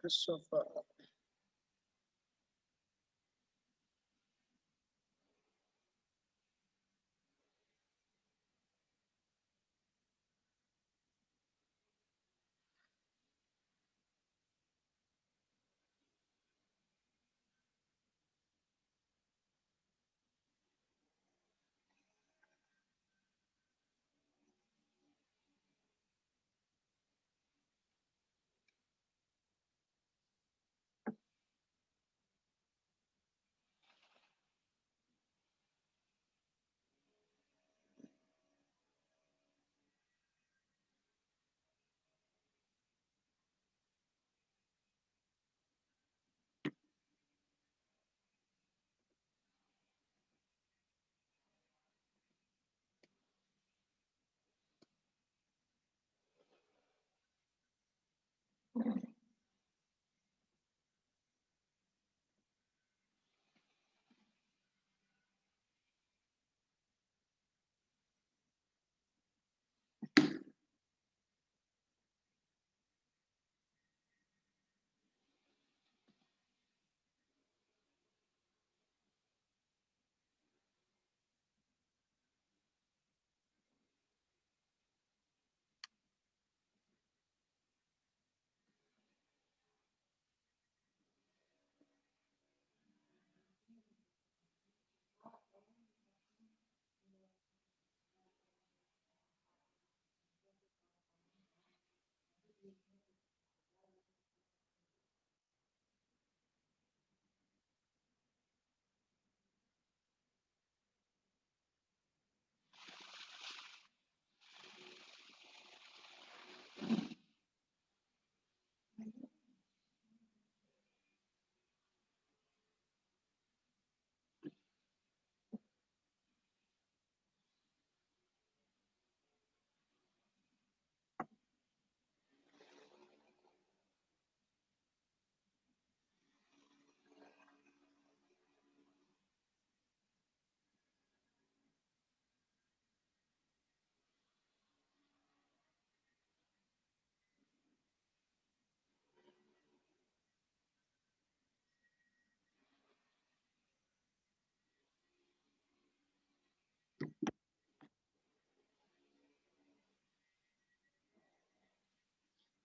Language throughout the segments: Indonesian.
As-Safa.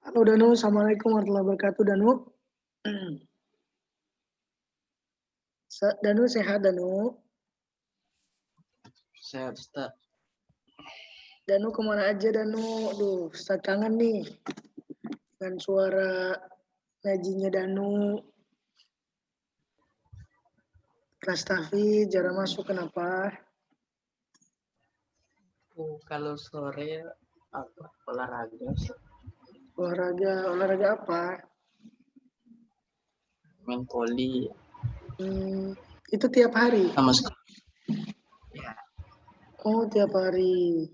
Halo Danu, Assalamualaikum warahmatullahi wabarakatuh Danu. Danu sehat Danu? Sehat Ustaz. Danu kemana aja Danu? Aduh, Ustaz kangen nih. Dengan suara ngajinya Danu. Kelas tahfidz jarang masuk, kenapa? Kalau sore apa olahraga? Olahraga apa? Main voli. Itu tiap hari? Sama sekolah. Ya. Oh, tiap hari.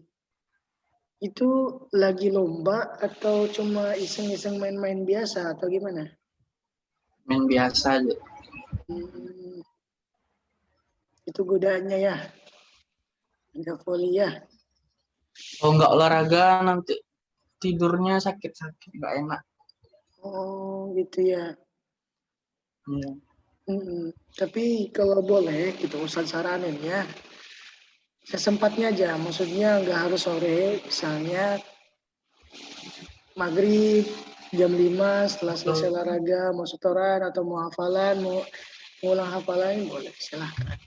Itu lagi lomba atau cuma iseng-iseng main-main biasa atau gimana? Main biasa aja. Itu godaannya ya? Enggak voli ya? Kalau nggak olahraga nanti tidurnya sakit-sakit, nggak enak. Oh, gitu ya. Ya. Tapi kalau boleh, gitu Ustaz saranin ya. Sesempatnya aja, maksudnya nggak harus sore, misalnya maghrib, jam 5 setelah selesai olahraga, mau setoran atau mau hafalan, mau ulang hafalan, boleh, silahkan.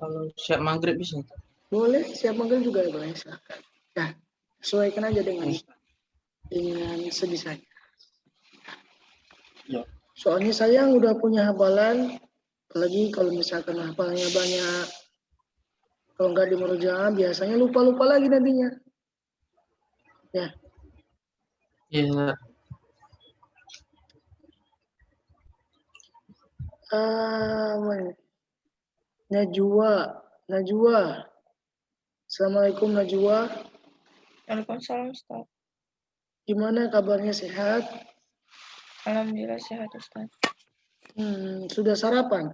Kalau siap maghrib bisa? Boleh, siap maghrib juga boleh, silahkan. Ya, sesuaikan aja dengan sebisanya. Ya. Soalnya saya udah punya hafalan, apalagi kalau misalkan hafalnya banyak, kalau nggak di murojaah biasanya lupa-lupa lagi nantinya. Ya. Iya. Najwa. Assalamualaikum Najwa. Waalaikumsalam Ustaz. Gimana kabarnya, sehat? Alhamdulillah sehat Ustaz. Sudah sarapan?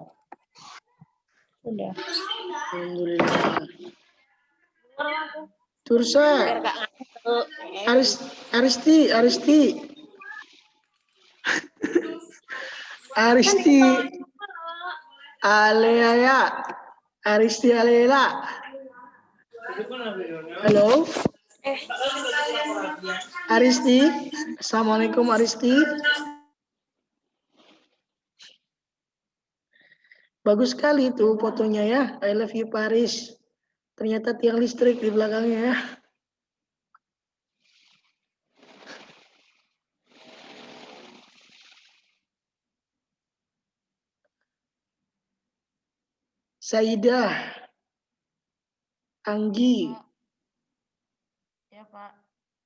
Sudah. Alhamdulillah. Tursa. Aristi. Aristi Alea. Aristi Alela. Halo. Aristi. Assalamualaikum Aristi. Bagus sekali tuh fotonya ya. I love you Paris. Ternyata tiang listrik di belakangnya ya. Saidah. Anggi. Ya Pak,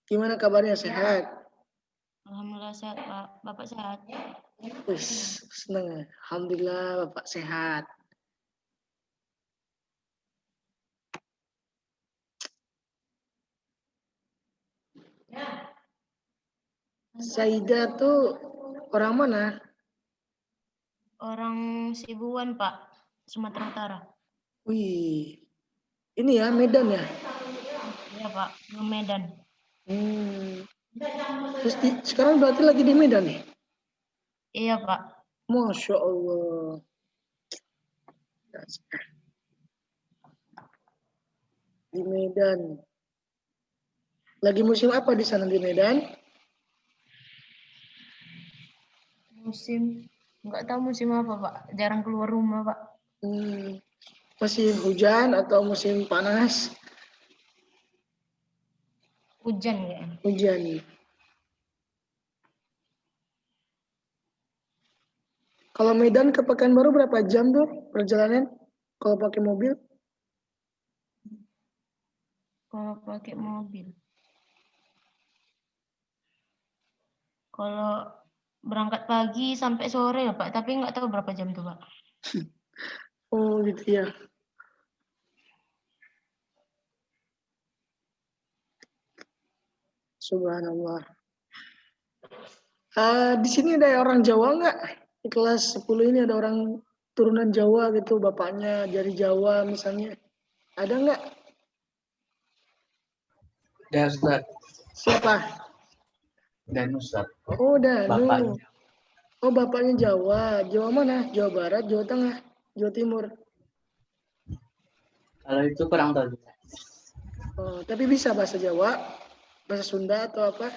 Gimana kabarnya? Sehat? Alhamdulillah sehat Pak. Bapak sehat? Wis, seneng. Alhamdulillah Bapak sehat. Saidah tuh orang mana? Orang Sibuan Pak, Sumatera Utara. Wih, ini ya Medan ya? Iya Pak, di Medan. Terus sekarang berarti lagi di Medan nih? Iya Pak. Masya Allah. Di Medan. Lagi musim apa di sana di Medan? Musim, nggak tahu musim apa Pak. Jarang keluar rumah Pak. Masih hujan atau musim panas? Hujan ya. Hujan. Kalau Medan ke Pekanbaru berapa jam tuh perjalanan? Kalau pakai mobil? Kalau pakai mobil. Kalau berangkat pagi sampai sore ya Pak, tapi nggak tahu berapa jam tuh Pak. Oh gitu ya. Subhanallah. Di sini ada orang Jawa nggak? Di kelas 10 ini ada orang turunan Jawa gitu, bapaknya dari Jawa misalnya. Ada nggak? Ada Ustaz. Siapa? Dan Ustaz. Oh, Danu. Bapaknya. Oh, bapaknya Jawa. Jawa mana? Jawa Barat, Jawa Tengah, Jawa Timur. Kalau itu kurang tahu. Oh, tapi bisa bahasa Jawa, bahasa Sunda atau apa?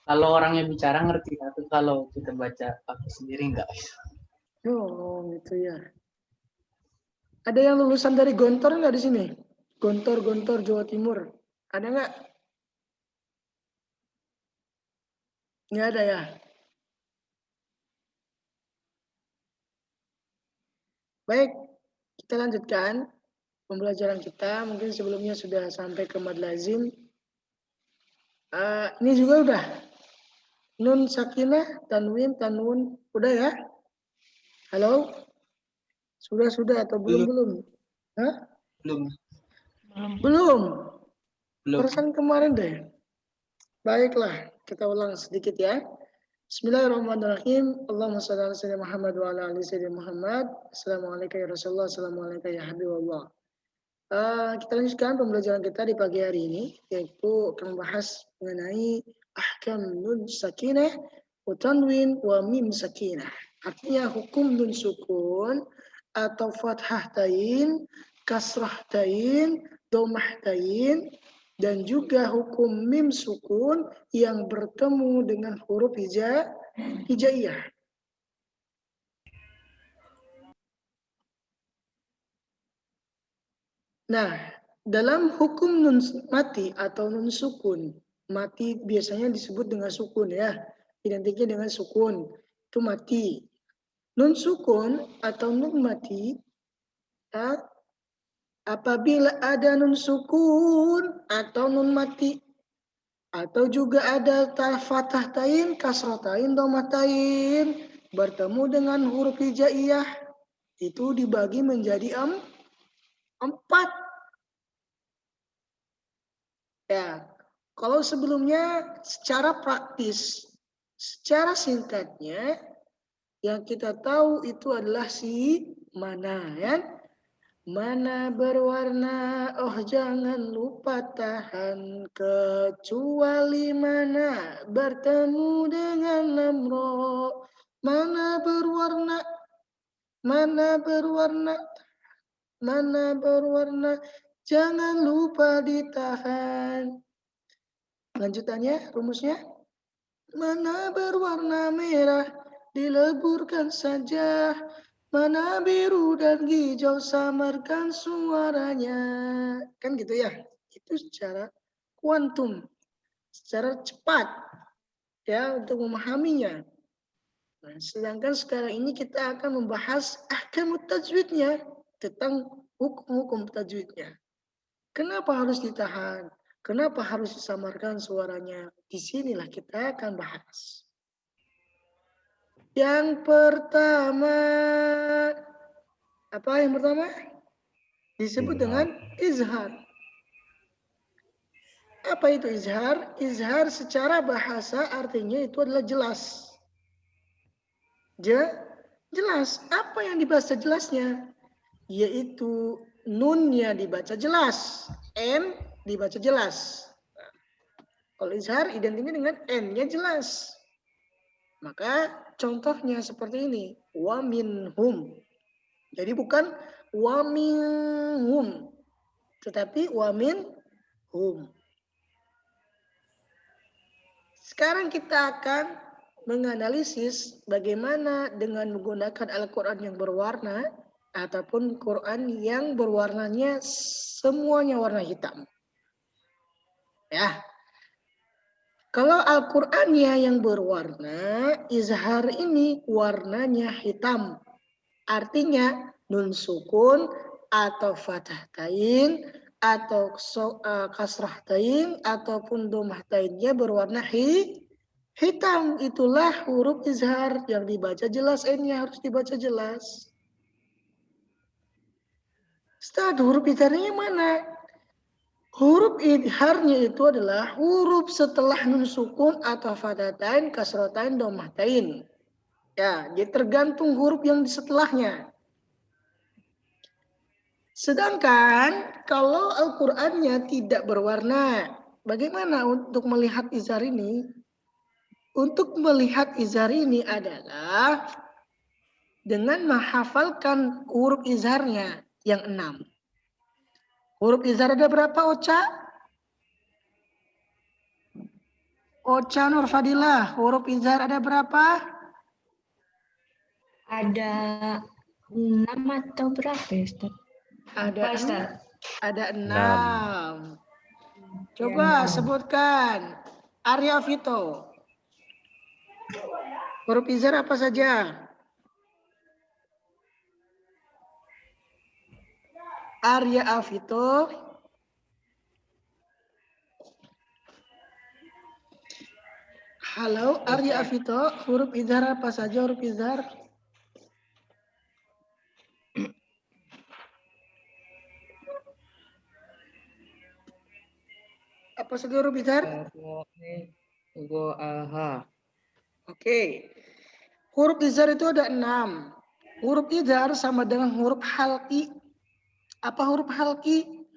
Kalau orangnya bicara ngerti, tapi kalau kita baca pakai sendiri enggak. Oh, gitu ya. Ada yang lulusan dari Gontor nggak di sini? Gontor, Jawa Timur. Ada nggak? Nggak ada ya? Baik, kita lanjutkan pembelajaran kita. Mungkin sebelumnya sudah sampai ke mad lazim. Ini juga udah. Nun sakinah, tanwin, tanwun. Udah ya? Halo? Sudah atau belum? Hah? Belum. Perasaan kemarin deh. Baiklah, kita ulang sedikit ya. Bismillahirrahmanirrahim. Allahumma shalli ala sayyidina Muhammad wa ala ali sayyidina Muhammad. Assalamualaikum ya Rasulullah, assalamualaikum ya Habibullah. Kita lanjutkan pembelajaran kita di pagi hari ini, yaitu akan membahas mengenai ahkam nun sakinah, wa tanwin wa mim sakinah. Artinya hukum nun sukun atau fathah tain, kasrah tain, domah tain, dan juga hukum mim sukun yang bertemu dengan huruf hijaiyah. Nah, dalam hukum nun mati atau nun sukun, mati biasanya disebut dengan sukun ya, identiknya dengan sukun, itu mati. Nun sukun atau nun mati, ya, apabila ada nun sukun atau nun mati, atau juga ada fathah tain, kasrah tain, dhammah tain, bertemu dengan huruf hijaiyah, itu dibagi menjadi 4. Ya, kalau sebelumnya secara praktis, secara singkatnya, yang kita tahu itu adalah si mana, ya. Mana berwarna, oh jangan lupa tahan, kecuali mana bertemu dengan lamro, Mana berwarna, mana berwarna, mana berwarna, jangan lupa ditahan. Lanjutannya, rumusnya. Mana berwarna merah, dileburkan saja. Mana biru dan hijau, samarkan suaranya. Kan gitu ya. Itu secara kuantum, secara cepat ya untuk memahaminya. Nah, sedangkan sekarang ini kita akan membahas ahkam tajwidnya, tentang hukum-hukum tajwidnya. Kenapa harus ditahan? Kenapa harus disamarkan suaranya? Disinilah kita akan bahas. Yang pertama, apa yang pertama? Disebut dengan izhar. Apa itu izhar? Izhar secara bahasa artinya itu adalah jelas. Jelas. Apa yang dibaca jelasnya? Yaitu nunnya dibaca jelas, n dibaca jelas. Kalau izhar identiknya dengan n-nya jelas. Maka contohnya seperti ini, wa minhum. Jadi bukan wa minhum, tetapi wa minhum. Sekarang kita akan menganalisis bagaimana dengan menggunakan Al-Quran yang berwarna ataupun Quran yang berwarnanya semuanya warna hitam. Ya. Kalau Al-Qur'annya yang berwarna, izhar ini warnanya hitam. Artinya nun sukun atau fathah tain atau kasrah tain ataupun dhammah tainnya berwarna hitam. Itulah huruf izhar yang dibaca jelas, n-nya harus dibaca jelas. Ustaz, huruf izharnya mana? Huruf izharnya itu adalah huruf setelah nun sukun atau fatatain, kasrotain, dhammatain. Ya, jadi tergantung huruf yang di setelahnya. Sedangkan kalau Al-Qur'annya tidak berwarna, bagaimana untuk melihat izhar ini? Untuk melihat izhar ini adalah dengan menghafalkan huruf izharnya yang 6. Huruf izhar ada berapa, Ocha? Ocha Nurfadilah, huruf izhar ada berapa? Ada 6 atau berapa ya, Ustaz? Ada 6. Coba sebutkan. Arya Vito. Huruf izhar apa saja? Arya Avito. Halo, Arya Avito. Huruf izhar apa saja huruf izhar? Apa saja huruf izhar? Oke. Huruf izhar itu ada 6. Huruf izhar sama dengan huruf halqi. Apa huruf halqi?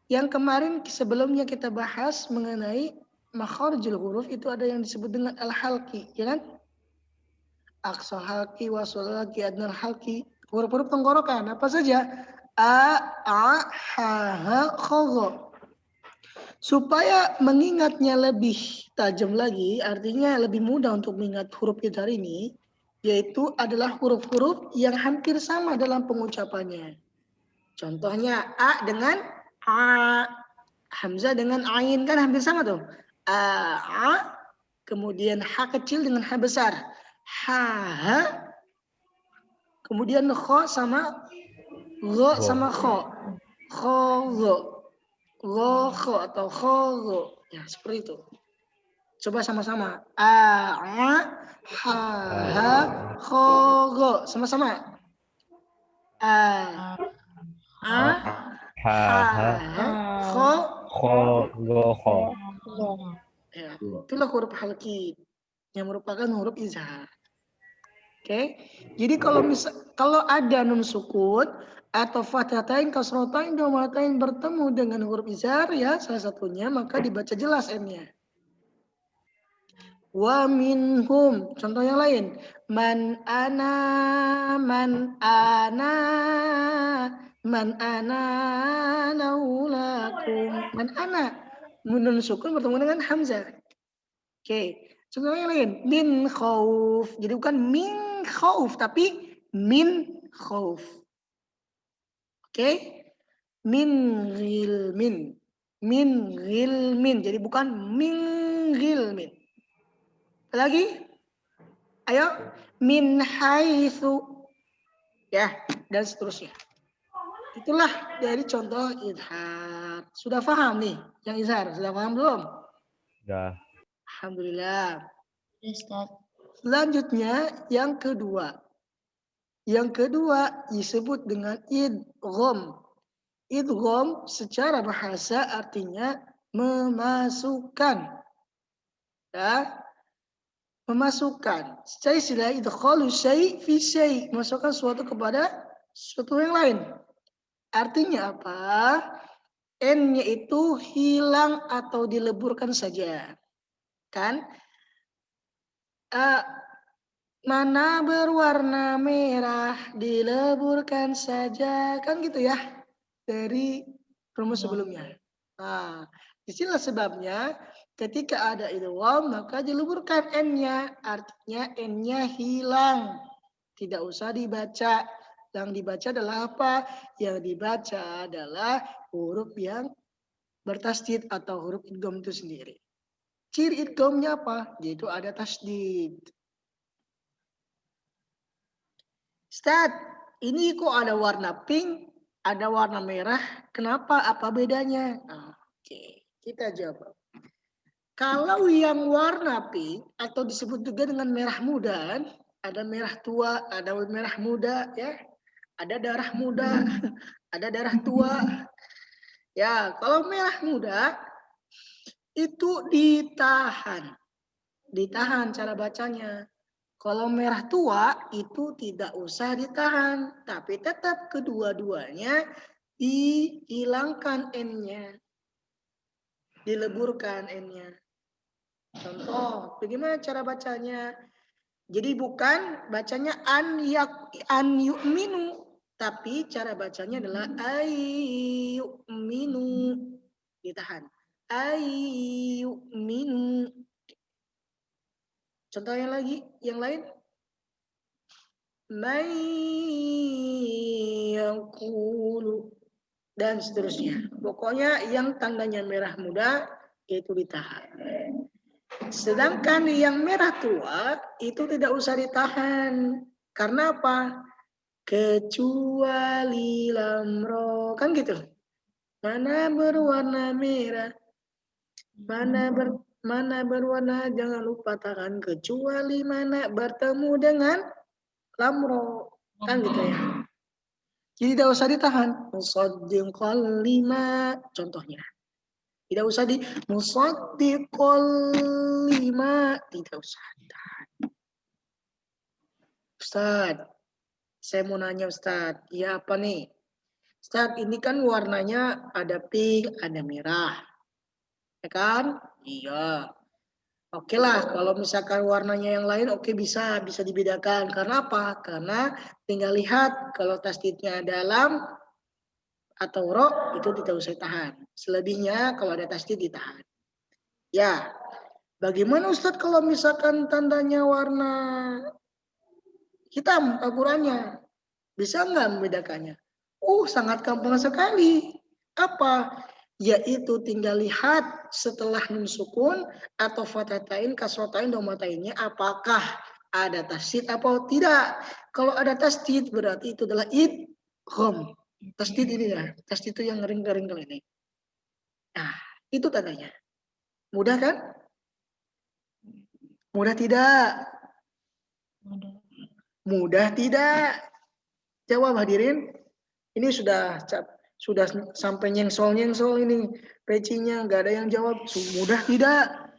Yang kemarin sebelumnya kita bahas mengenai makharijul huruf itu ada yang disebut dengan al-halqi, ya kan? Aqsa halqi, wasul halqi, adnal halqi. Huruf-huruf tenggorokan apa saja? A, ha, ha, kha, gha. Supaya mengingatnya lebih tajam lagi, artinya lebih mudah untuk mengingat huruf izhar ini, yaitu adalah huruf-huruf yang hampir sama dalam pengucapannya. Contohnya A dengan A, Hamzah dengan Ain kan hampir sama tuh. A, kemudian H kecil dengan H besar. Ha, kemudian Kho sama Gho sama Kho. Kho, Gho. Gho, Kho atau Kho, Gho. Ya, seperti itu. Coba sama-sama. A, ha, Kho, Gho. Sama-sama. A, kho, ya, itulah huruf halqi yang merupakan huruf izhar. Oke. Jadi kalau ada nun sukun atau fathatain, kasrotain, dhammatain bertemu dengan huruf izhar ya salah satunya, maka dibaca jelas n-nya. Wa minhum. Contoh yang lain. Man ana naulakum. Man ana. Nun sukun bertemu dengan hamzah. Oke. Contoh yang lain. Min khauf. Jadi bukan min khauf, tapi min khauf. Oke. Min ghilmin. Min ghilmin. Jadi bukan min ghilmin. Lagi? Ayo. Min haitsu. Ya, dan seterusnya. Itulah dari contoh izhar. Sudah paham nih yang izhar? Sudah paham belum? Sudah. Alhamdulillah. Ustaz. Selanjutnya yang kedua. Yang kedua disebut dengan idgham. Idgham secara bahasa artinya memasukkan. Ya. Memasukkan. Secara istilah idghalu syai' fi syai', memasukkan suatu kepada suatu yang lain. Artinya apa? N-nya itu hilang atau dileburkan saja. Kan? Mana berwarna merah dileburkan saja. Kan gitu ya. Dari rumus sebelumnya. Nah, disinilah sebabnya ketika ada idgham maka dileburkan N-nya. Artinya N-nya hilang. Tidak usah dibaca. Yang dibaca adalah apa? Yang dibaca adalah huruf yang bertasdid atau huruf idgham itu sendiri. Ciri idghamnya apa? Yaitu ada tasdid. Ustaz, ini kok ada warna pink, ada warna merah. Kenapa? Apa bedanya? Oke, kita jawab. Kalau yang warna pink atau disebut juga dengan merah muda, ada merah tua, ada merah muda, ya. Ada darah muda, ada darah tua. Ya, kalau merah muda itu ditahan. Ditahan cara bacanya. Kalau merah tua itu tidak usah ditahan, tapi tetap kedua-duanya dihilangkan N-nya. Dileburkan N-nya. Contoh, bagaimana cara bacanya? Jadi bukan bacanya an yu'minu, tapi cara bacanya adalah ayyu'minu. Ditahan. Ayyu'minu. Contoh yang lain. Mayyakulu. Dan seterusnya. Pokoknya yang tandanya merah muda itu ditahan. Sedangkan yang merah tua itu tidak usah ditahan. Karena apa? Kecuali lamro. Kan gitu. Mana berwarna merah. Mana berwarna, jangan lupa tahan. Kecuali mana bertemu dengan lamro. Kan gitu ya. Jadi tidak usah ditahan. Musaddiqal lima. Contohnya. Tidak usah di musaddiqal lima. Tidak usah ditahan. Ustaz, saya mau nanya Ustaz. Ya apa nih? Ustaz, ini kan warnanya ada pink, ada merah. Ya kan? Iya. Oke lah, kalau misalkan warnanya yang lain, oke bisa dibedakan. Karena apa? Karena tinggal lihat kalau tasdidnya dalam atau ro itu tidak usah tahan. Selebihnya kalau ada tasdid ditahan. Ya, bagaimana Ustadz kalau misalkan tandanya warna hitam Al-Qurannya? Bisa nggak membedakannya? Sangat gampang sekali. Apa? Yaitu tinggal lihat setelah nun sukun atau fathatain, kasrotain, domatainnya apakah ada tasdid atau tidak. Kalau ada tasdid berarti itu adalah idgham. Tasdid ini ya, tasdid itu yang ngering-ngering ini. Nah, itu tandanya. Mudah kan? Mudah tidak? Mudah tidak? Jawab hadirin. Ini sudah sampai nyengsol ini pecinya, nggak ada yang jawab. Mudah tidak?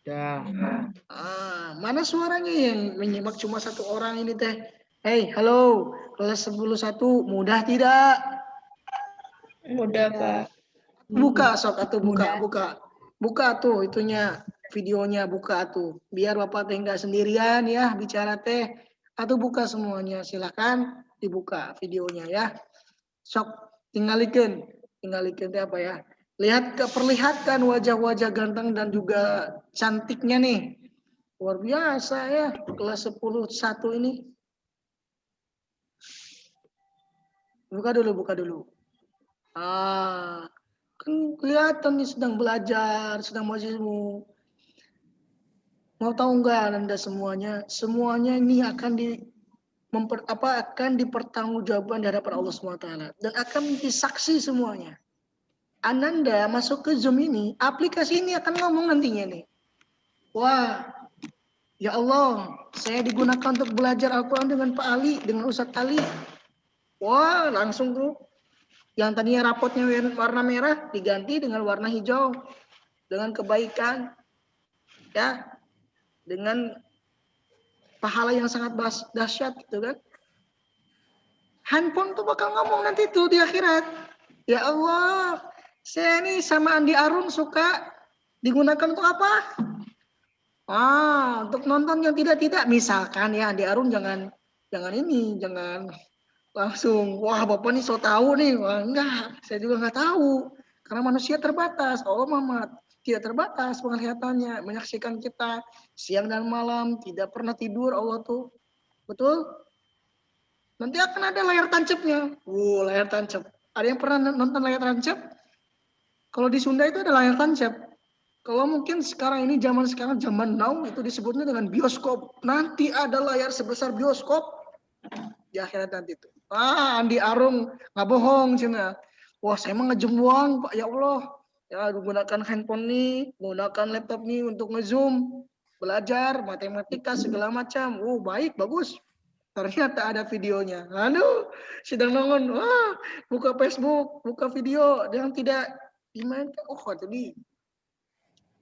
Ya. Mana suaranya yang menyimak cuma satu orang ini teh? Hey, halo, kelas 10-1, mudah tidak? Mudah, Pak. Buka sok atau buka tuh itunya. videonya, buka tuh. Biar Bapak teh nggak sendirian ya bicara teh. Atau buka semuanya, silakan dibuka videonya ya. Sok tinggalikan teh apa ya? Perlihatkan wajah-wajah ganteng dan juga cantiknya nih. Luar biasa ya, kelas 10 1 ini. Buka dulu. Kan kelihatan nih sedang belajar, sedang majlismu. Mau tahu nggak Anda semuanya? Semuanya ini akan akan dipertanggungjawabkan di hadapan Allah SWT dan akan disaksi semuanya. Ananda masuk ke Zoom ini, aplikasi ini akan ngomong nantinya nih. Wah, ya Allah, saya digunakan untuk belajar Al-Quran dengan Pak Ali, dengan Ustadz Ali. Wah, langsung tuh. Yang tadinya rapotnya warna merah diganti dengan warna hijau. Dengan kebaikan. Ya, dengan pahala yang sangat dahsyat gitu kan. Handphone tuh bakal ngomong nanti tuh di akhirat. Ya Allah, saya ini sama Andi Arun suka digunakan untuk apa? Untuk nonton yang tidak-tidak. Misalkan ya Andi Arun jangan langsung, wah Bapak nih so tahu nih. Wah enggak, saya juga nggak tahu. Karena manusia terbatas. Allah Muhammad tidak terbatas penglihatannya. Menyaksikan kita siang dan malam. Tidak pernah tidur Allah tuh. Betul? Nanti akan ada layar tancapnya. Layar tancap. Ada yang pernah nonton layar tancap? Kalau di Sunda itu ada layar tancap. Kalau mungkin sekarang ini zaman now itu disebutnya dengan bioskop. Nanti ada layar sebesar bioskop di akhirat nanti itu. Andi Arung nggak bohong cina. Wah saya mah ngejemuang Pak ya Allah. Ya gunakan handphone nih, gunakan laptop nih untuk ngezoom, belajar matematika segala macam. Baik bagus. Ternyata ada videonya. Aduh, sedang nonton. Buka Facebook, buka video yang tidak dimainkan. Jadi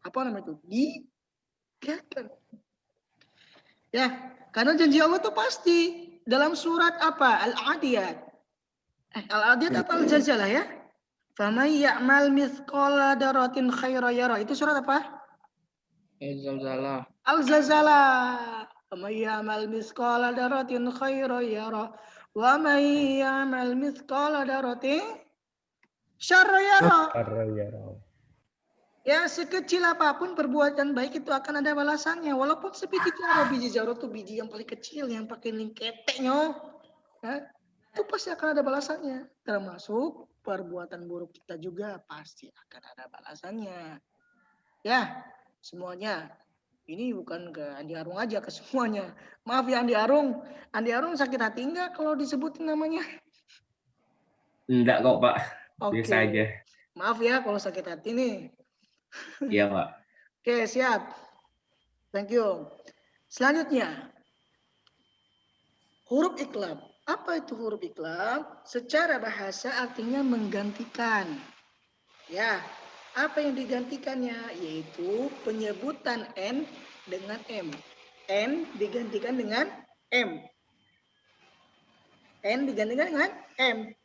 apa namanya itu? Dibiarkan. Ya, karena janji Allah itu pasti. Dalam surat apa? Al-Adiyat. Al-Adiyat apa Al-Zalzalah ya? Faman ya'mal mithqala dzarratin khairan yara. Itu surat apa? Zalzalah. Al-Zalzalah. Faman ya'mal mithqala dzarratin khairan yara. Wa man ya'mal mithqala dzarratin syarran yara. Ya sekecil apapun perbuatan baik itu akan ada balasannya. Walaupun sebiji jaro, biji jaro itu biji yang paling kecil yang pakai lingketeknya. Ya, itu pasti akan ada balasannya. Termasuk perbuatan buruk kita juga pasti akan ada balasannya. Ya, semuanya. Ini bukan ke Andi Arung aja, ke semuanya. Maaf ya Andi Arung. Andi Arung sakit hati enggak kalau disebutin namanya? Enggak kok Pak, Oke. biasa aja. Maaf ya kalau sakit hati nih. Iya Pak. Oke, siap. Thank you. Selanjutnya, huruf iqlab. Apa itu huruf iqlab? Secara bahasa artinya menggantikan. Ya, apa yang digantikannya? Yaitu penyebutan N dengan M. N digantikan dengan M. N digantikan dengan M.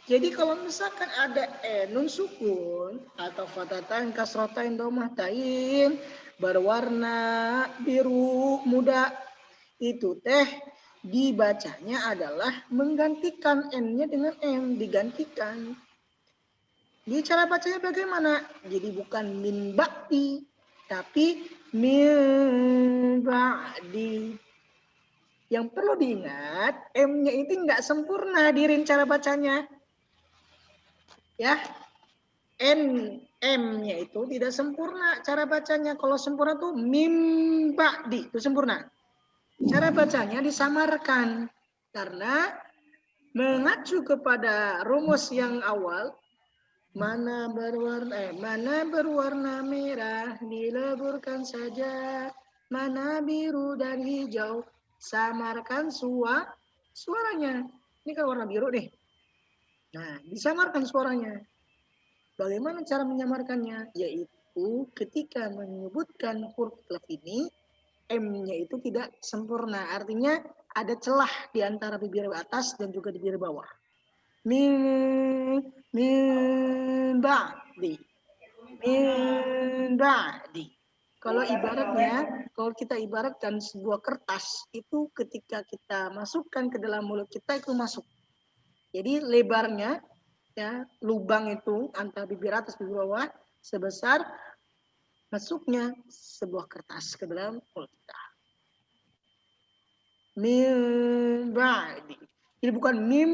Jadi kalau misalkan ada nun sukun atau fathatain kasrotain domahtain berwarna biru muda itu teh dibacanya adalah menggantikan N-nya dengan M, digantikan. Di cara bacanya bagaimana? Jadi bukan min ba'di, tapi min ba'di. Yang perlu diingat, M-nya itu nggak sempurna di cara bacanya. Ya, M-nya itu tidak sempurna cara bacanya. Kalau sempurna tuh mim ba'di, itu sempurna. Cara bacanya disamarkan karena mengacu kepada rumus yang awal, mana berwarna merah dileburkan saja, mana biru dan hijau samarkan suaranya. Ini kan warna biru nih. Nah, disamarkan suaranya. Bagaimana cara menyamarkannya? Yaitu ketika menyebutkan huruf iqlab ini, M-nya itu tidak sempurna. Artinya ada celah di antara bibir atas dan juga di bibir bawah. Min ba'di. Min ba'di. Kalau ibaratnya, kalau kita ibaratkan sebuah kertas, itu ketika kita masukkan ke dalam mulut kita itu masuk. Jadi lebarnya, ya, lubang itu antara bibir atas bibir bawah sebesar masuknya sebuah kertas ke dalam mulut kita. Min ba'di. Jadi bukan min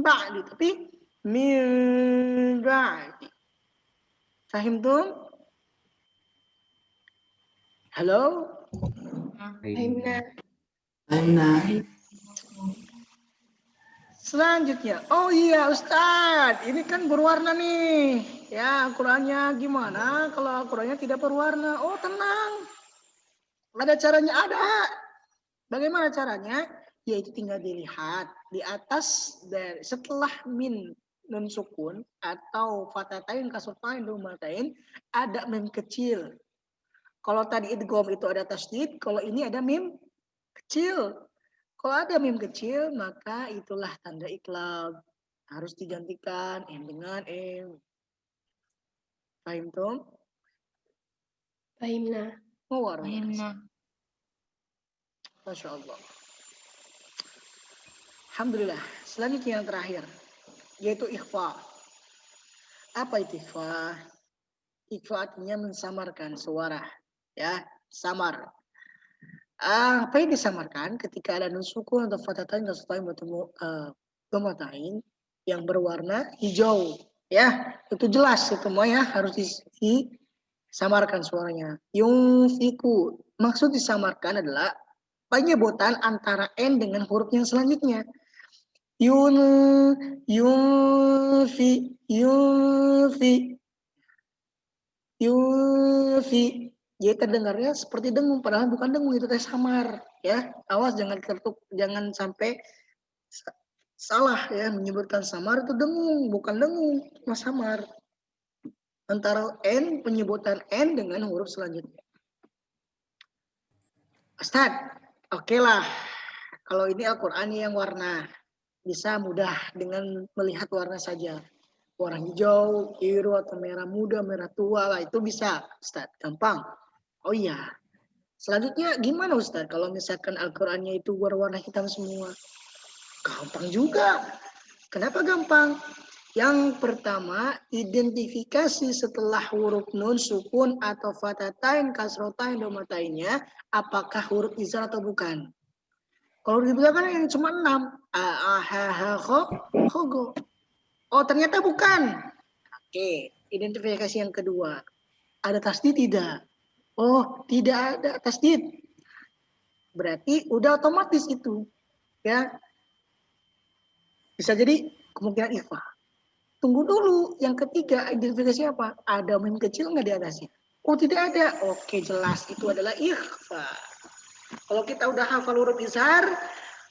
ba'di, tapi min ba'di. Fahim tuh? Halo? Nah, Selanjutnya, oh iya Ustadz, ini kan berwarna nih. Ya, Al-Qurannya gimana kalau Al-Qurannya tidak berwarna? Oh tenang, ada caranya, ada. Bagaimana caranya? Yaitu tinggal dilihat di atas dari setelah min nun sukun atau fatatain kasratain dumatain ada mim kecil. Kalau tadi idgham itu ada tasdid, kalau ini ada mim kecil. Kalau ada mim kecil, maka itulah tanda iklab. Harus digantikan m dengan m. Paham tuh? Fahimna. Oh, luar biasa. Fahimna. Masya Allah. Alhamdulillah. Selanjutnya yang terakhir, yaitu ikhfa. Apa itu ikhfa? Ikhfa artinya mensamarkan suara. Ya, samar. Apa yang disamarkan ketika ada nun sukun atau fatatain kasratain bertemu domatain yang berwarna hijau, ya itu jelas itu semua ya harus disamarkan suaranya. Yunfiku, maksud disamarkan adalah penyebutan antara n dengan huruf yang selanjutnya. Yunfi. Jadi terdengarnya seperti dengung, padahal bukan dengung, itu teh samar, ya. Awas jangan sampai salah ya menyebutkan samar itu dengung, bukan dengung, mas samar. Antara n, penyebutan n dengan huruf selanjutnya. Ustaz, oke lah. Kalau ini Al-Qur'an yang warna, bisa mudah dengan melihat warna saja. Warna hijau, biru, atau merah muda, merah tua lah, itu bisa, Ustaz, gampang. Oh iya, selanjutnya gimana Ustaz kalau misalkan Al-Qur'annya itu berwarna hitam semua? Gampang juga. Kenapa gampang? Yang pertama, identifikasi setelah huruf nun, sukun, atau fatatain, kasrotain, domatainnya, apakah huruf izhar atau bukan. Kalau di belakang yang cuma 6. Khogo. Oh ternyata bukan. Oke, identifikasi yang kedua. Ada tasdid tidak? Oh, tidak ada tasdid. Berarti udah otomatis itu. Ya. Bisa jadi kemungkinan ikhfa. Tunggu dulu. Yang ketiga, identifikasi apa? Ada mim kecil nggak di atasnya? Oh, tidak ada. Oke, jelas. Itu adalah ikhfa. Kalau kita udah hafal huruf izhar,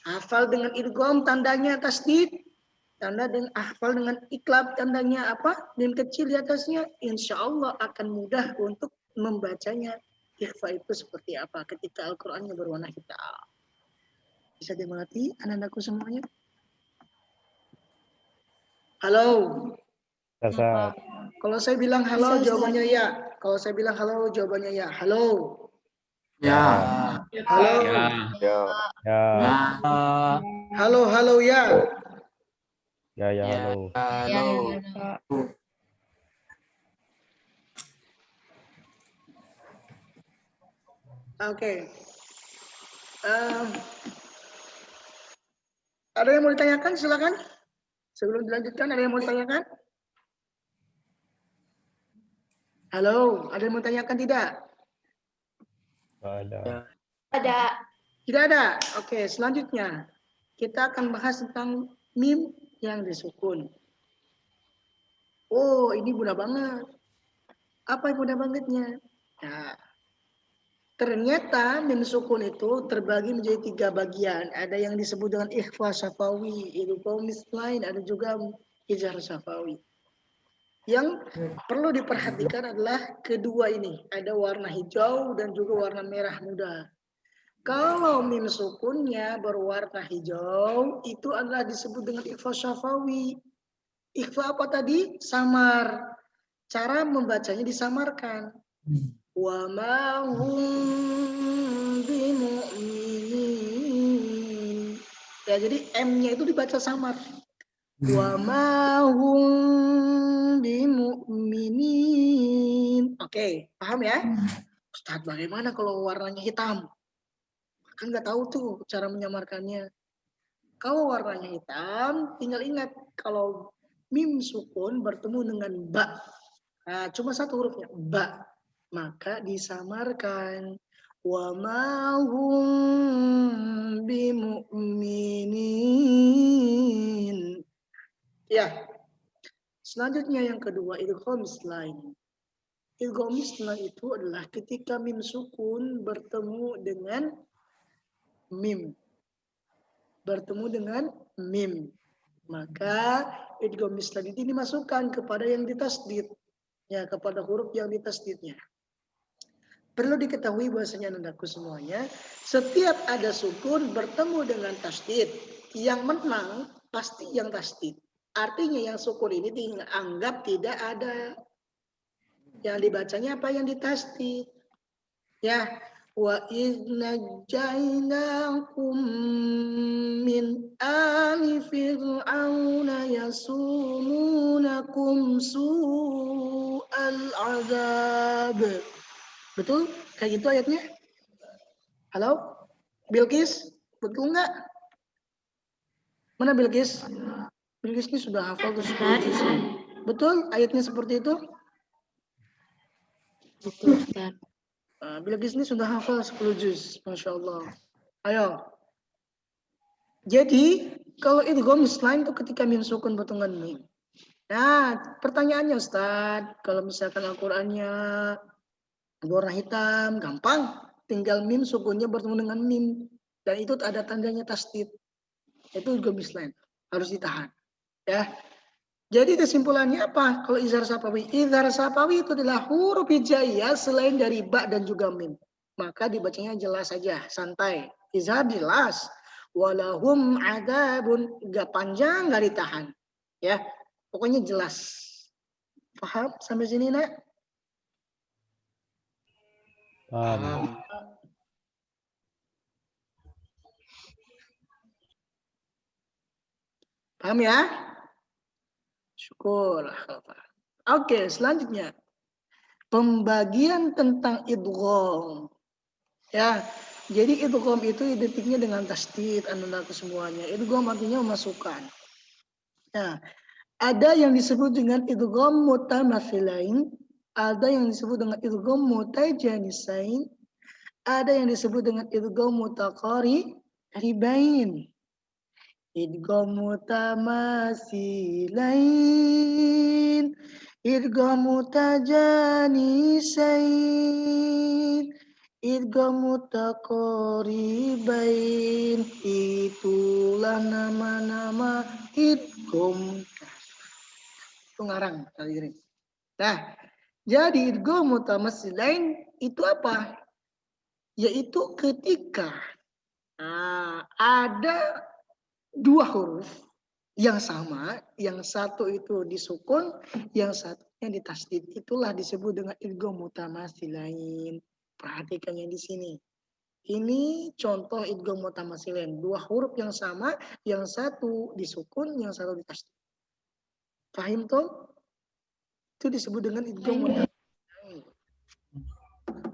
hafal dengan idgham tandanya tasdid, tanda dengan hafal dengan iklab tandanya apa? Mim kecil di atasnya, insya Allah akan mudah untuk membacanya. Ikhfa itu seperti apa ketika Al-Qur'annya berwarna hitam. Bisa dimengerti anak-anakku semuanya? Halo. Ustaz. Kalau saya bilang halo, jawabannya ya. Kalau saya bilang halo, jawabannya ya. Halo. ya, Halo. Ya. Ya, Halo ya. ya, halo. Ya, halo. Pak. Oke. Ada yang mau ditanyakan? Silakan. Sebelum dilanjutkan, ada yang mau ditanyakan? Halo, ada yang mau ditanyakan tidak? Nggak ada. Ada. Tidak ada. Oke, selanjutnya kita akan bahas tentang mim yang disukun. Oh, ini mudah banget. Apa yang mudah bangetnya? Nah, ternyata mim sukun itu terbagi menjadi 3 bagian. Ada yang disebut dengan ikhfa syafawi, idgham lain, ada juga izhar syafawi. Yang perlu diperhatikan adalah kedua ini, ada warna hijau dan juga warna merah muda. Kalau mim sukunnya berwarna hijau, itu adalah disebut dengan ikhfa syafawi. Ikhfa apa tadi? Samar. Cara membacanya disamarkan. Wa ma hum bimu'minin. Ya, jadi M-nya itu dibaca samar. Wa ma hum bimu'minin. Oke, paham ya? Ustaz, bagaimana kalau warnanya hitam? Kan nggak tahu tuh cara menyamarkannya. Kalau warnanya hitam, tinggal ingat kalau mim sukun bertemu dengan ba. Nah, cuma satu hurufnya, ba. Maka disamarkan. Wa ma hum bimu'minin. Ya. Selanjutnya yang kedua, idgham islain. Idgham islain itu adalah ketika mim sukun bertemu dengan mim. Bertemu dengan mim. Maka idgham islain ini dimasukkan kepada yang ditasdid. Ya, kepada huruf yang ditasdidnya. Perlu diketahui bahwasanya anakku semuanya, setiap ada sukun bertemu dengan tasdid, yang menang pasti yang tasdid. Artinya yang sukun ini dianggap tidak ada. Yang dibacanya apa yang ditasdid. Ya, wa idnajjainakum min ali fir'auna yasumunakum su'al azab. Betul? Kayak gitu ayatnya? Halo? Bilqis? Betul nggak? Mana Bilqis? Bilqis ini sudah hafal tuh 10 juz. Betul ayatnya seperti itu? Betul, Ustaz. Bilqis ini sudah hafal 10 juz. Masya Allah. Ayo. Jadi, kalau idgham islain itu ketika mim sukun bertemu dengan mim. Nah, pertanyaannya Ustaz, kalau misalkan Al-Qur'annya warna hitam, gampang. Tinggal mim sukunnya bertemu dengan mim. Dan itu ada tandanya tasdid. Itu idgham islain. Harus ditahan. Ya. Jadi kesimpulannya apa? Kalau izhar sapawi. Izhar sapawi itu adalah huruf hijaiyah selain dari ba dan juga mim. Maka dibacanya jelas saja, santai. Izhar jelas. Walahum adabun. Gak panjang, gak ditahan. Ya. Pokoknya jelas. Paham sampai sini, Nak? Paham. Paham ya? Syukur. Oke, selanjutnya. Pembagian tentang idgham. Ya, jadi idgham itu identiknya dengan tasdid, anak-anakku semuanya. Idgham artinya memasukkan. Nah, ada yang disebut dengan idgham mutamathilain, ada yang disebut dengan idgham mutajanisain, ada yang disebut dengan idgham mutaqaribain. Idgham mutamasilain, idgham mutajanisain, idgham mutaqaribain. Itulah nama-nama idgham. Itu ngarang kali. Nah, jadi idgham mutamasilain itu apa? Yaitu ketika ada dua huruf yang sama, yang satu itu disukun, yang satunya ditasdid. Itulah disebut dengan idgham mutamathilain. Perhatikan yang di sini. Ini contoh idgham mutamathilain. Dua huruf yang sama, yang satu disukun, yang satu ditasdid. Paham toh? Itu disebut dengan idgham mutamathilain.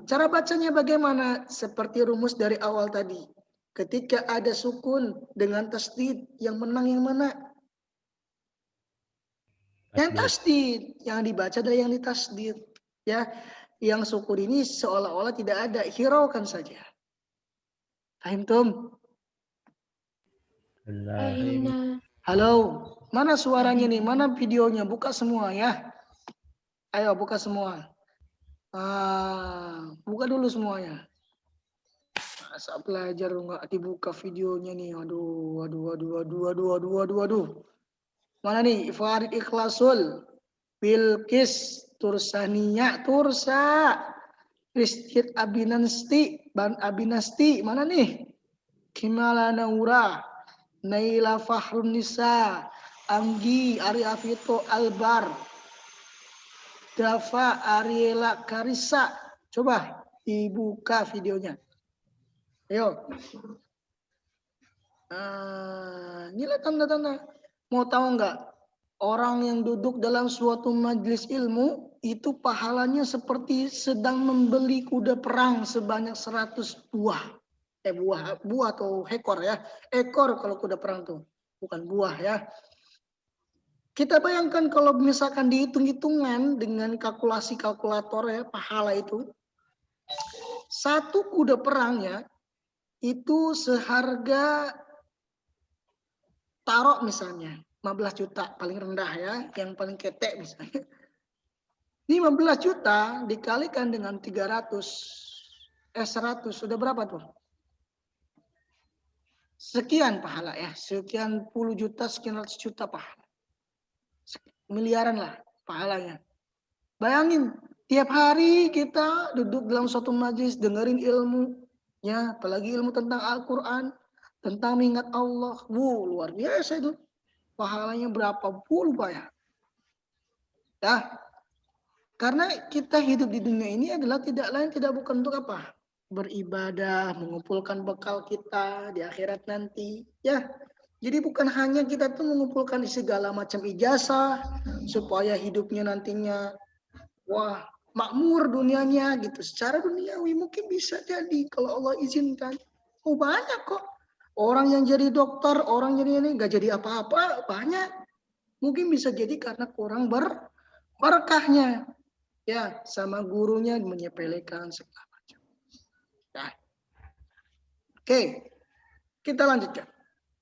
Cara bacanya bagaimana? Seperti rumus dari awal tadi. Ketika ada sukun dengan tasdid, yang menang yang mana? Yang tasdid, yang dibaca adalah yang ditasdid. Ya, yang sukun ini seolah-olah tidak ada, hiraukan saja. Paham Tom? Halo, mana suaranya nih? Mana videonya? Buka semua ya. Ayo buka semua. Buka dulu semuanya. Masa belajar nggak dibuka videonya nih? Aduh. Mana nih? Farid Ikhlasul, Bilqis, Tursania, Tursa, Rizkit Abinasti, mana nih? Kimala Naura, Naila Fahrun Nisa, Anggi, Ari Afito Albar, Dafa Ariela Karisa, Coba dibuka videonya. Ayo. Inilah tanda-tanda. Mau tahu nggak? Orang yang duduk dalam suatu majelis ilmu itu pahalanya seperti sedang membeli kuda perang sebanyak 100 buah. Buah atau ekor ya. Ekor kalau kuda perang tuh, bukan buah ya. Kita bayangkan kalau misalkan dihitung-hitungan dengan kalkulasi kalkulator ya, pahala itu. Satu kuda perangnya itu seharga taruh misalnya 15 juta paling rendah ya, yang paling ketek misalnya. 15 juta dikalikan dengan 100 sudah berapa tuh? Sekian pahala ya, sekian puluh juta, sekian ratus juta pahala. Miliaran lah pahalanya. Bayangin, tiap hari kita duduk dalam suatu majelis dengerin ilmu, ya, apalagi ilmu tentang Al-Quran, tentang mengingat Allah. Luar biasa itu. Pahalanya berapa puluh banyak. Ya, karena kita hidup di dunia ini adalah tidak lain tidak bukan untuk apa? Beribadah, mengumpulkan bekal kita di akhirat nanti. Ya, jadi bukan hanya kita tuh mengumpulkan segala macam ijazah supaya hidupnya nantinya wah makmur dunianya gitu. Secara duniawi mungkin bisa jadi kalau Allah izinkan. Oh banyak kok. Orang yang jadi dokter, orang jadi ini nggak jadi apa-apa banyak. Mungkin bisa jadi karena kurang berkahnya. Ya, sama gurunya menyepelekan segala macam. Ya. Oke, kita lanjutkan.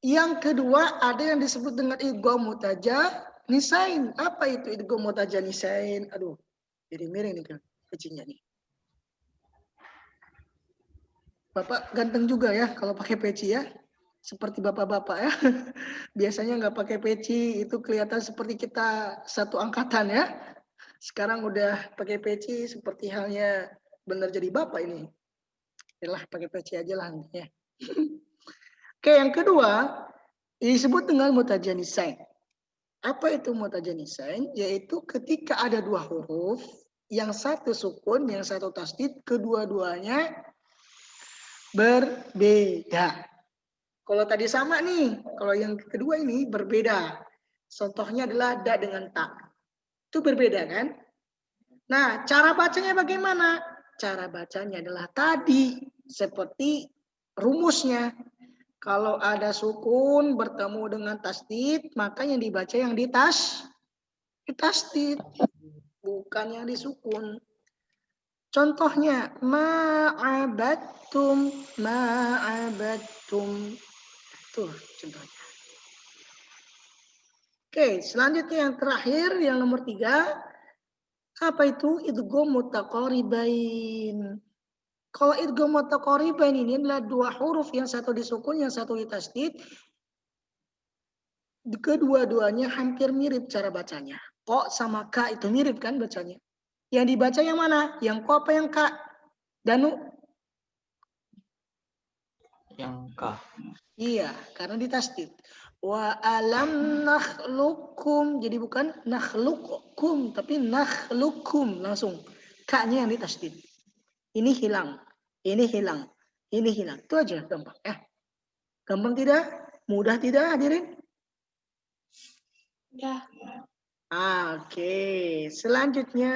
Yang kedua ada yang disebut dengan idgham mutajanisain. Apa itu idgham mutajanisain? Aduh, jadi miring nih kan pecinya nih. Bapak ganteng juga ya kalau pakai peci ya. Seperti bapak-bapak ya. Biasanya nggak pakai peci itu kelihatan seperti kita satu angkatan ya. Sekarang udah pakai peci seperti halnya benar jadi bapak ini. Yalah pakai peci aja lah ya. Oke, yang kedua disebut dengan mutajanisain. Apa itu mutajanisain? Yaitu ketika ada dua huruf, yang satu sukun, yang satu tasdid, kedua-duanya berbeda. Kalau tadi sama nih, kalau yang kedua ini berbeda. Contohnya adalah da dengan ta. Itu berbeda kan? Nah, cara bacanya bagaimana? Cara bacanya adalah tadi seperti rumusnya. Kalau ada sukun bertemu dengan tasdid, maka yang dibaca yang ditasdid, bukan yang disukun. Contohnya ma'abattum. Tuh contohnya. Oke, selanjutnya yang terakhir, yang nomor 3. Apa itu? Idgham mutaqaribain. Kalau idgham mutaqaribain ini adalah dua huruf, yang satu disukun, yang satu ditasdid. Kedua-duanya hampir mirip cara bacanya. Ko sama ka itu mirip kan bacanya. Yang dibaca yang mana? Yang ko apa yang ka? Danu? Yang K. Iya, karena ditasdid. Wa alam nakhlukum. Jadi bukan nakhlukum, tapi nakhlukum langsung. Ka-nya yang ditasdid. Ini hilang, ini hilang, ini hilang. Itu aja gampang. Gampang tidak? Mudah tidak hadirin? Ya. Oke, selanjutnya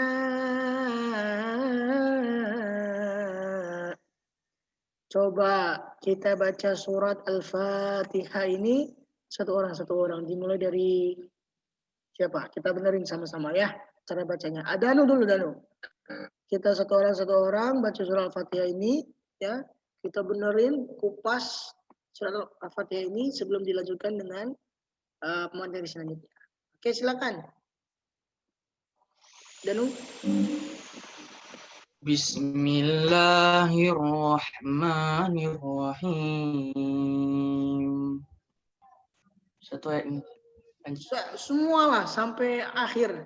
coba kita baca surat Al-Fatihah ini satu orang. Dimulai dari siapa? Kita benerin sama-sama ya cara bacanya. Danu dulu, Danu. Kita satu orang baca surat Al-Fatihah ini ya. Kita benerin, kupas surat Al-Fatihah ini sebelum dilanjutkan dengan materi selanjutnya. Oke, silakan. Danu. Bismillahirrahmanirrahim. Satu ayat ini. Semua lah sampai akhir.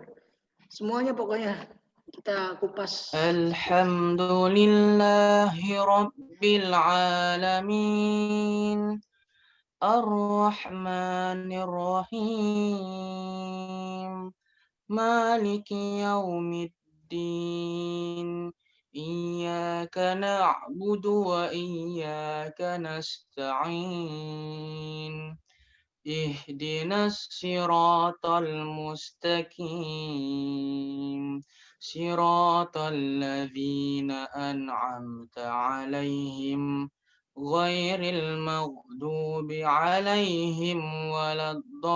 Semuanya pokoknya kita kupas. Alhamdulillahi Rabbil Alamin. Ar-Rahmanir-Rahim. Maliki Yaumiddin. إياك نعبد وإياك نستعين اهدنا الصراط المستقيم صراط الذين أنعمت عليهم غير المغضوب عليهم ولا الضالين.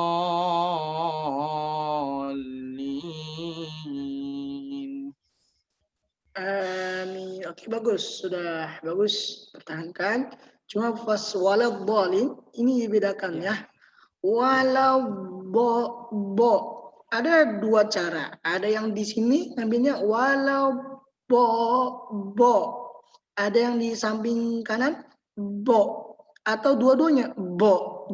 Amin. Oke, bagus. Sudah bagus. Pertahankan. Cuma pas walad dhalin ini dibedakan ya. Walau bo. Ada dua cara. Ada yang di sini ngambilnya walau bo. Ada yang di samping kanan bo. Atau dua-duanya bo.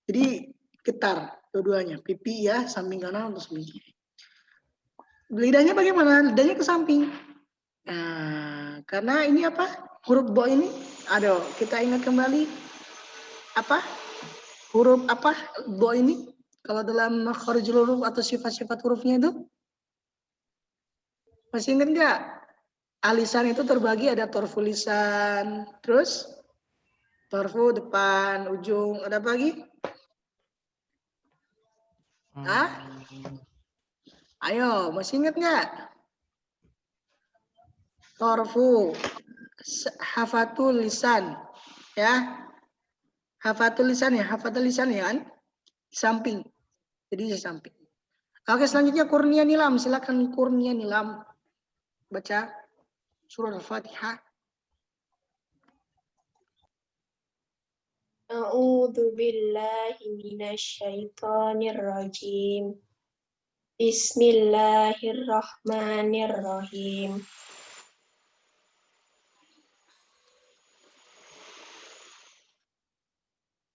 Jadi getar dua-duanya. Pipi ya, samping kanan atau samping kiri. Lidahnya bagaimana? Lidahnya ke samping. Nah, karena ini apa? Huruf bo ini, aduh, kita ingat kembali apa? Huruf apa? Bo ini kalau dalam makharijul huruf atau sifat-sifat hurufnya itu masih ingat nggak? Alisan itu terbagi ada torfu lisan, terus torfu depan, ujung, ada apa lagi? Hah? Ayo, masih ingat nggak? Torfu, hafatul lisan, ya. Hafatul lisan ya kan? Di samping. Jadi di samping. Oke, selanjutnya Kurnia Nilam. Silakan Kurnia Nilam. Baca surah Al-Fatihah. A'udzu billahi minasyaitonir rajim. Bismillahirrahmanirrahim.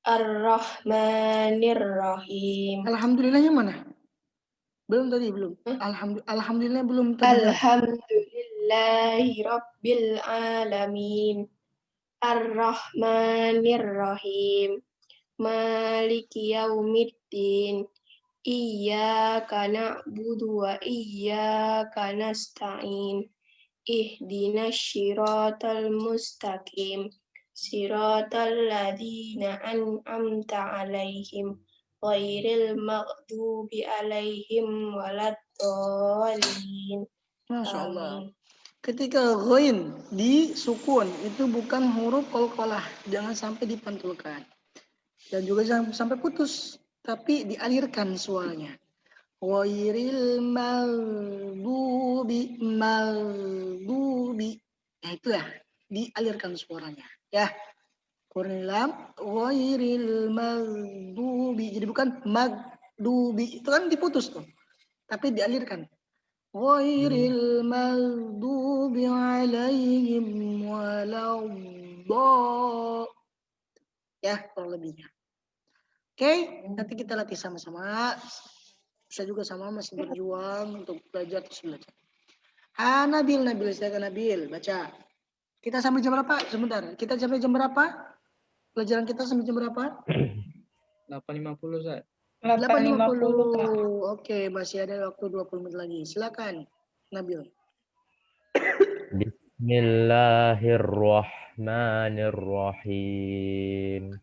Ar-Rahmanir-Rahim. Alhamdulillahnya mana? Belum tadi, belum. Alhamdulillah belum terdengar. Alhamdulillahi Rabbil Alamin. Ar-Rahmanir-Rahim. Maliki yaumiddin. Iyyaka na'budu wa iyyaka nasta'in. Ihdinas syiratal mustaqim. Siratal ladzina an'amta 'alaihim ghairil maghdubi 'alaihim waladdallin. Masya Allah. Amin. Ketika ghain disukun itu bukan huruf qalqalah, jangan sampai dipantulkan. Dan juga jangan sampai putus, tapi dialirkan suaranya. Ghairil maghdubi. Nah itulah dialirkan suaranya, ya. Kurnilam ghairil maghdubi. Jadi bukan magdubi, itu kan diputus tuh. Tapi dialirkan. Ghairil maghdubi alaihim waladdallin. Ya, kurang lebihnya. Oke, nanti kita latih sama-sama. Bisa juga sama masih berjuang untuk belajar terus belajar. Nabil, silakan Nabil, baca. Kita sampai jam berapa? Sebentar. Kita sampai jam berapa? Pelajaran kita sampai jam berapa? 8.50, Ustaz. 8.50, Kak. Oke, masih ada waktu 20 menit lagi. Silakan, Nabil. Bismillahirrahmanirrahim.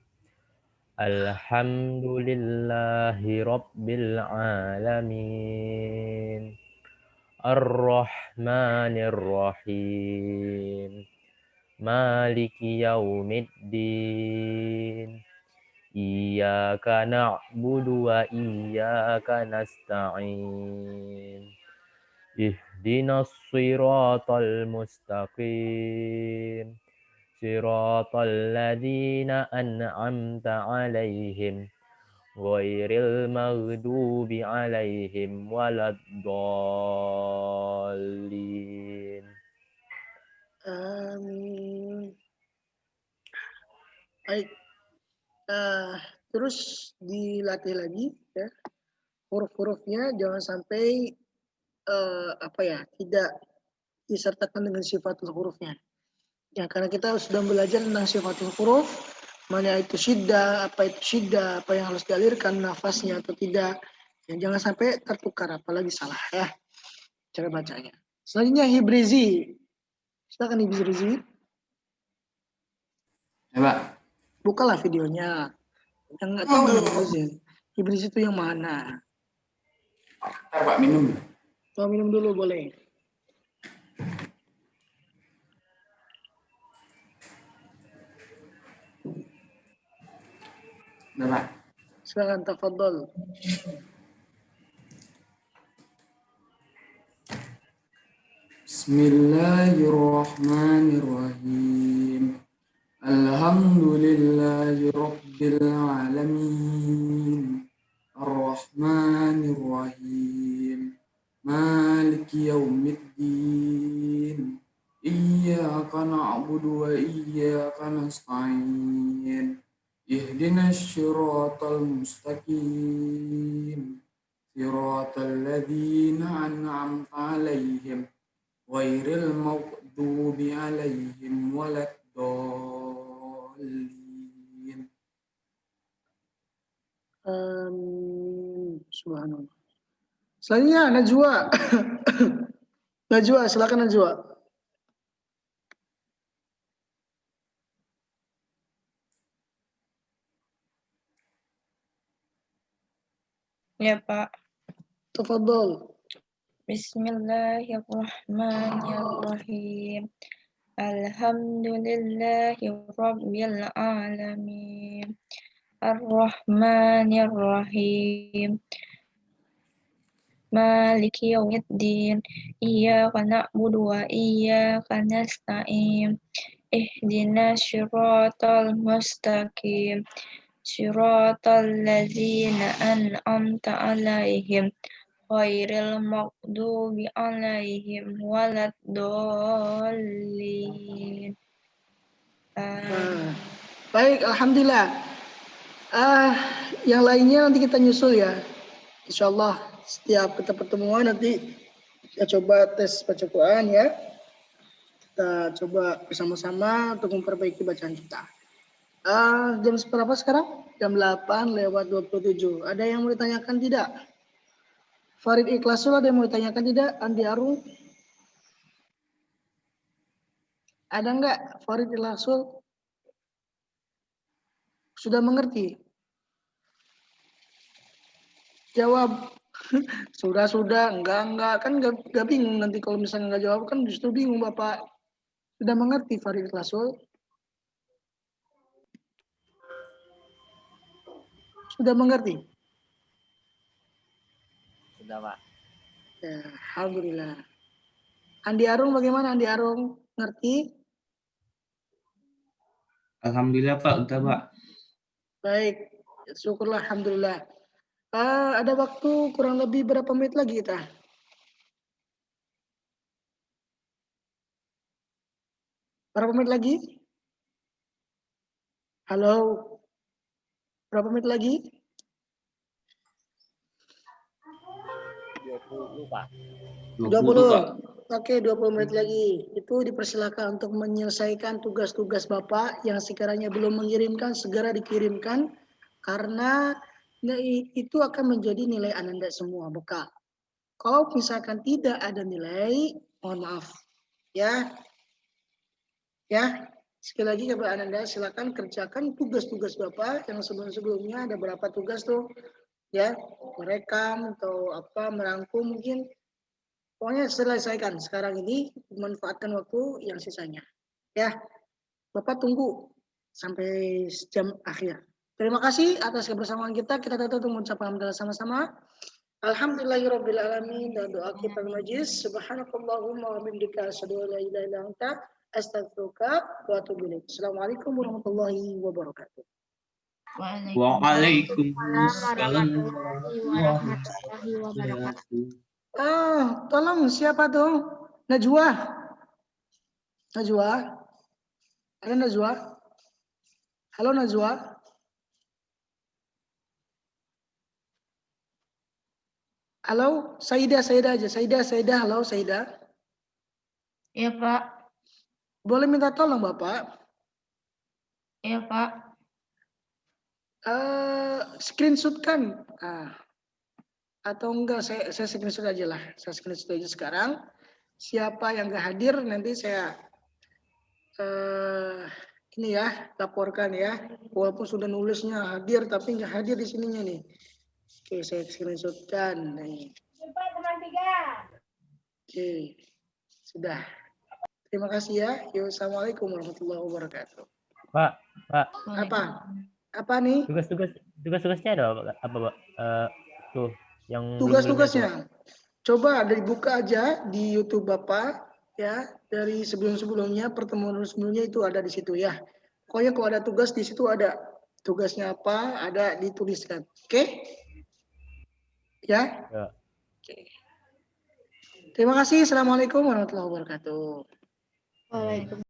Alhamdulillahi Rabbil Alamin. Ar-Rahmanir-Rahim. Maliki yaumiddin. Iyyaka na'budu wa iyyaka nasta'in. Ihdinas siratal mustaqim. Siratal ladzina an'amta 'alaihim ghairil maghdubi 'alaihim waladdallin. Amin. Baik. Terus dilatih lagi ya. Huruf-hurufnya jangan sampai tidak disertakan dengan sifatul hurufnya. Ya, karena kita sudah belajar tentang sifatul huruf, mana itu syiddah, apa yang harus dialirkan nafasnya atau tidak. Ya, jangan sampai tertukar apalagi salah ya cara bacanya. Selanjutnya Hibrizi. Silakan Hibrizi. Ya, Pak. Bukalah videonya. Yang nggak tahu Hibrizi. Hibrizi itu yang mana? Ntar Pak minum. Mau minum dulu boleh. Udah, Pak. Silakan tafadhol. Bismillahirrahmanirrahim. Alhamdulillahi rabbil alamin. Ar-Rahmanirrahim. Maliki yaumiddin. Iyyaka na'budu wa iyyaka nasta'in. Ihdinas siratal mustaqim. Siratal ladzina an'amta 'alaihim ghairil maghdubi 'alaihim waladdallin. Subhanallah. Selanjutnya Najwa. Najwa, silakan Najwa. Ya, Pak. Tafadhol. Bismillahirrahmanirrahim. Alhamdulillahi rabbil alamin. Ar-Rahmanir-Rahim. Maliki yaumiddin. Iyyaka na'budu wa iyyaka nasta'in. Ihdinas siratal mustaqim. Siratal ladzina an'amta 'alaihim ghairil maghdubi 'alaihim waladdallin. Baik, alhamdulillah. Yang lainnya nanti kita nyusul ya. Insyaallah setiap kita pertemuan nanti kita coba tes baca Quran ya. Kita coba bersama-sama untuk memperbaiki bacaan kita. Jam berapa sekarang? Jam 8:27. Ada yang mau ditanyakan tidak? Farid Ikhlasul ada yang mau ditanyakan tidak? Andi Arung? Ada enggak? Farid Ikhlasul? Sudah mengerti? Jawab. Sudah, enggak. Kan enggak bingung nanti kalau misalnya enggak jawab kan justru bingung Bapak. Sudah mengerti Farid Ikhlasul? Sudah mengerti? Sudah, Pak. Ya, alhamdulillah. Andi Arung bagaimana Andi Arung? Ngerti? Alhamdulillah Pak, udah Pak. Baik, syukurlah alhamdulillah. Ada waktu kurang lebih berapa menit lagi kita? Berapa menit lagi? Halo? Berapa menit lagi? 20, Pak. 20 Pak. Oke, 20 menit lagi. Itu dipersilakan untuk menyelesaikan tugas-tugas Bapak yang sekiranya belum mengirimkan, segera dikirimkan. Karena itu akan menjadi nilai Ananda semua bekal. Kalau misalkan tidak ada nilai, mohon maaf. Ya, sekali lagi kepada Ananda silakan kerjakan tugas-tugas Bapak yang sebelum-sebelumnya ada berapa tugas tuh, ya, merekam atau apa, merangkum mungkin. Pokoknya selesaikan sekarang ini, memanfaatkan waktu yang sisanya. Ya, Bapak tunggu sampai jam akhir. Terima kasih atas kebersamaan kita. Kita tutup mengucapkan hamdalah sama-sama. Alhamdulillahirrabbilalamin. Dan doa kita majlis. Subhanakallahumma wa bihamdika asyhadu an la ilaha illa anta astaghfiruka wa atubu ilaik. Assalamualaikum warahmatullahi wabarakatuh. Waalaikumsalam warahmatullahi wabarakatuh. Tolong siapa tuh? Najwa. Ada Najwa? Halo Najwa. Halo, Saida aja. Saida, halo Saida. Iya, Pak. Boleh minta tolong Bapak? Iya, Pak. Screenshotkan. Atau enggak, saya screenshot aja lah. Saya screenshot aja sekarang. siapa yang nggak hadir nanti saya ini ya laporkan ya. Walaupun sudah nulisnya hadir tapi nggak hadir di sininya nih. Oke, saya screenshotkan. Nih. Oke, sudah. Terima kasih ya. Yuk, assalamualaikum warahmatullahi wabarakatuh. Pak, Apa nih? tugasnya ada apa, Pak? Tuh yang Tugas-tugasnya. Coba dibuka aja di YouTube Bapak ya. Dari sebelum-sebelumnya pertemuan sebelumnya itu ada di situ ya. Pokoknya kalau ada tugas di situ ada tugasnya apa, ada dituliskan. Oke? Ya? Ya. Oke. Terima kasih. Assalamualaikum warahmatullahi wabarakatuh. Waalaikumsalam.